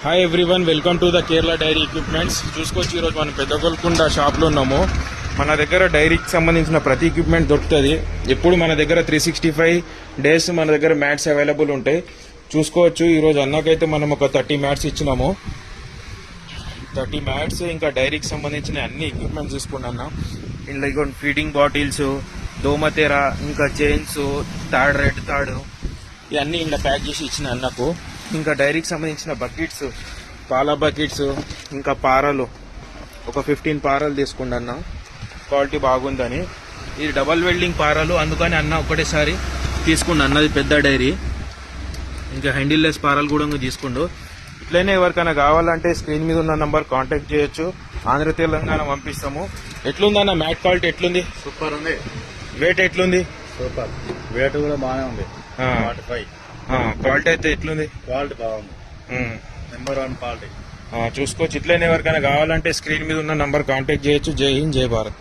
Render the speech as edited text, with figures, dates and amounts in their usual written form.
Hi everyone, welcome to the Kerala dairy equipments. చూసుకోవచ్చు, ఈరోజు మనం పెద్దగొల్కొండ షాప్లో ఉన్నాము. మన దగ్గర డైరీకి సంబంధించిన ప్రతి ఎక్విప్మెంట్ దొరుకుతుంది. ఎప్పుడు మన దగ్గర 365 డేస్ మన దగ్గర మ్యాట్స్ అవైలబుల్ ఉంటాయి. చూసుకోవచ్చు, ఈరోజు అన్నకైతే మనం ఒక 30 మ్యాట్స్ ఇచ్చినాము. 30 మ్యాట్స్ ఇంకా డైరీకి సంబంధించిన అన్ని ఎక్విప్మెంట్స్ తీసుకున్నా. ఇందులో ఫీడింగ్ బాటిల్స్, దోమతెర, ఇంకా చైన్స్, థర్డ్ రెడ్ థర్డ్ ఇవన్నీ ఇలా ప్యాక్ చేసి ఇచ్చిన అన్నకు. ఇంకా డైరీకి సంబంధించిన బకెట్స్, పాల బకెట్స్, ఇంకా పారలు ఒక 15 పారలు తీసుకుండి అన్న, క్వాలిటీ బాగుందని. ఇది డబల్ వెల్డింగ్ పారలు, అందుకని అన్న ఒకటేసారి తీసుకుండు అన్నది పెద్ద డైరీ. ఇంకా హ్యాండిల్ లెస్ పారలు కూడా తీసుకుండు. ఇట్లనే ఎవరికైనా కావాలంటే స్క్రీన్ మీద ఉన్న నంబర్ కాంటాక్ట్ చేయొచ్చు. ఆంధ్ర తెలంగాణ పంపిస్తాము. ఎట్లుందన్న మ్యాట్ క్వాలిటీ ఎట్లుంది? సూపర్ ఉంది. వెయిట్ ఎట్లుంది? సూపర్. వెయిట్ కూడా బాగానే ఉంది. 45. క్వాలిటీ అయితే ఎట్లుంది? క్వాలిటీ బాగుంది. Number 1 quality. చూసుకోవచ్చు. ఇట్లనే ఎవరికైనా కావాలంటే స్క్రీన్ మీద ఉన్న నంబర్ కాంటాక్ట్ చేయొచ్చు. జై హింద్, జై భారత్.